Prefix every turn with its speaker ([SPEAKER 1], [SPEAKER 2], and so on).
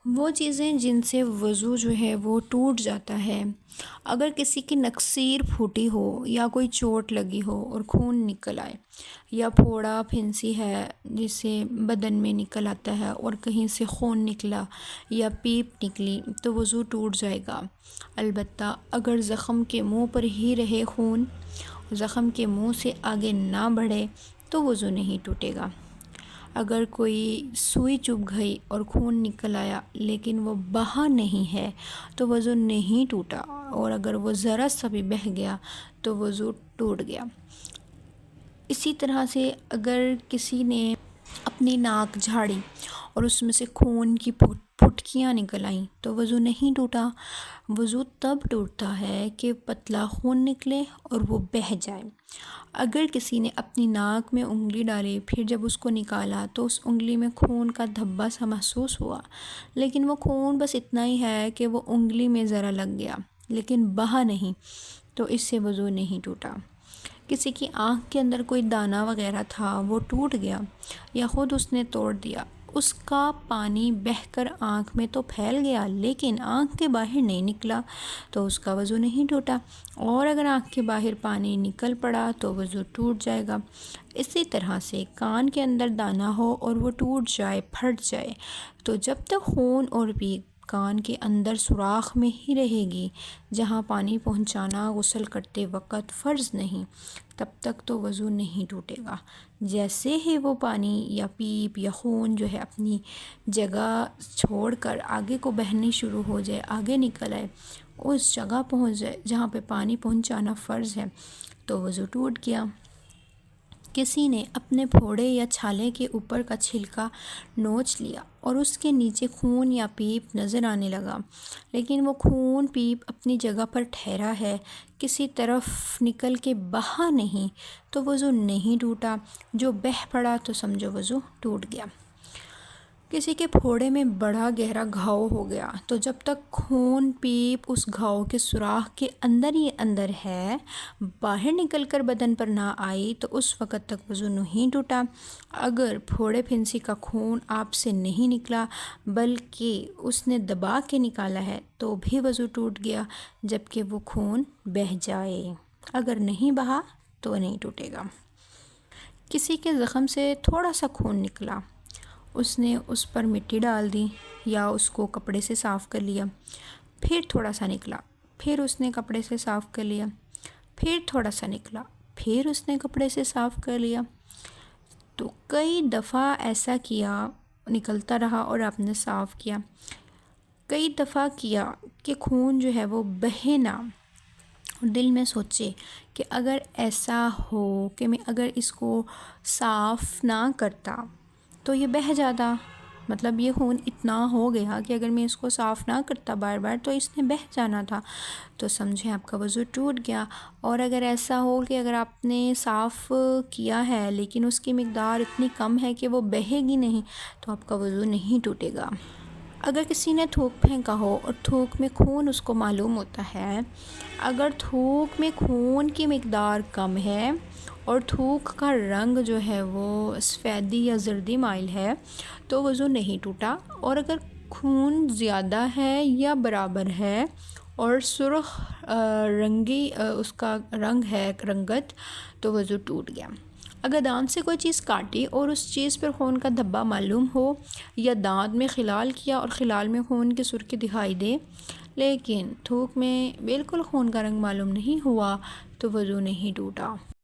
[SPEAKER 1] وہ چیزیں جن سے وضو جو ہے وہ ٹوٹ جاتا ہے، اگر کسی کی نکسیر پھوٹی ہو یا کوئی چوٹ لگی ہو اور خون نکل آئے، یا پھوڑا پھنسی ہے جس سے بدن میں نکل آتا ہے اور کہیں سے خون نکلا یا پیپ نکلی تو وضو ٹوٹ جائے گا۔ البتہ اگر زخم کے منہ پر ہی رہے خون، زخم کے منہ سے آگے نہ بڑھے تو وضو نہیں ٹوٹے گا۔ اگر کوئی سوئی چبھ گئی اور خون نکل آیا لیکن وہ بہا نہیں ہے تو وضو نہیں ٹوٹا، اور اگر وہ ذرا سا بھی بہہ گیا تو وضو ٹوٹ گیا۔ اسی طرح سے اگر کسی نے اپنی ناک جھاڑی اور اس میں سے خون کی پھٹکیاں نکل آئیں تو وضو نہیں ٹوٹا۔ وضو تب ٹوٹتا ہے کہ پتلا خون نکلے اور وہ بہہ جائے۔ اگر کسی نے اپنی ناک میں انگلی ڈالی، پھر جب اس کو نکالا تو اس انگلی میں خون کا دھبا سا محسوس ہوا، لیکن وہ خون بس اتنا ہی ہے کہ وہ انگلی میں ذرا لگ گیا لیکن بہا نہیں، تو اس سے وضو نہیں ٹوٹا۔ کسی کی آنکھ کے اندر کوئی دانہ وغیرہ تھا، وہ ٹوٹ گیا یا خود اس نے توڑ دیا، اس کا پانی بہہ کر آنکھ میں تو پھیل گیا لیکن آنکھ کے باہر نہیں نکلا تو اس کا وضو نہیں ٹوٹا، اور اگر آنکھ کے باہر پانی نکل پڑا تو وضو ٹوٹ جائے گا۔ اسی طرح سے کان کے اندر دانہ ہو اور وہ ٹوٹ جائے، پھٹ جائے، تو جب تک خون اور پیپ کان کے اندر سوراخ میں ہی رہے گی جہاں پانی پہنچانا غسل کرتے وقت فرض نہیں، تب تک تو وضو نہیں ٹوٹے گا۔ جیسے ہی وہ پانی یا پیپ یا خون جو ہے اپنی جگہ چھوڑ کر آگے کو بہنی شروع ہو جائے، آگے نکل آئے، اس جگہ پہنچ جائے جہاں پہ پانی پہنچانا فرض ہے، تو وضو ٹوٹ گیا۔ کسی نے اپنے پھوڑے یا چھالے کے اوپر کا چھلکا نوچ لیا اور اس کے نیچے خون یا پیپ نظر آنے لگا، لیکن وہ خون پیپ اپنی جگہ پر ٹھہرا ہے، کسی طرف نکل کے بہا نہیں، تو وضو نہیں ٹوٹا۔ جو بہہ پڑا تو سمجھو وضو ٹوٹ گیا۔ کسی کے پھوڑے میں بڑا گہرا گھاؤ ہو گیا تو جب تک خون پیپ اس گھاؤ کے سوراخ کے اندر ہی اندر ہے، باہر نکل کر بدن پر نہ آئی تو اس وقت تک وضو نہیں ٹوٹا۔ اگر پھوڑے پھنسی کا خون آپ سے نہیں نکلا بلکہ اس نے دبا کے نکالا ہے تو بھی وضو ٹوٹ گیا، جبکہ وہ خون بہہ جائے۔ اگر نہیں بہا تو نہیں ٹوٹے گا۔ کسی کے زخم سے تھوڑا سا خون نکلا، اس نے اس پر مٹی ڈال دی یا اس کو کپڑے سے صاف کر لیا، پھر تھوڑا سا نکلا، پھر اس نے کپڑے سے صاف کر لیا، پھر تھوڑا سا نکلا، پھر اس نے کپڑے سے صاف کر لیا، تو کئی دفعہ ایسا کیا، نکلتا رہا اور آپ نے صاف کیا، کئی دفعہ کیا کہ خون جو ہے وہ بہے نہ۔ دل میں سوچے کہ اگر ایسا ہو کہ میں اگر اس کو صاف نہ کرتا تو یہ بہہ جاتا، مطلب یہ خون اتنا ہو گیا کہ اگر میں اس کو صاف نہ کرتا بار بار تو اس نے بہہ جانا تھا، تو سمجھیں آپ کا وضو ٹوٹ گیا۔ اور اگر ایسا ہو کہ اگر آپ نے صاف کیا ہے لیکن اس کی مقدار اتنی کم ہے کہ وہ بہے گی نہیں تو آپ کا وضو نہیں ٹوٹے گا۔ اگر کسی نے تھوک پھینکا ہو اور تھوک میں خون اس کو معلوم ہوتا ہے، اگر تھوک میں خون کی مقدار کم ہے اور تھوک کا رنگ جو ہے وہ سفیدی یا زردی مائل ہے تو وضو نہیں ٹوٹا، اور اگر خون زیادہ ہے یا برابر ہے اور سرخ رنگی اس کا رنگ ہے، رنگت، تو وضو ٹوٹ گیا۔ اگر دانت سے کوئی چیز کاٹی اور اس چیز پر خون کا دھبا معلوم ہو، یا دانت میں خلال کیا اور خلال میں خون کی سرخی دکھائی دے لیکن تھوک میں بالکل خون کا رنگ معلوم نہیں ہوا تو وضو نہیں ٹوٹا۔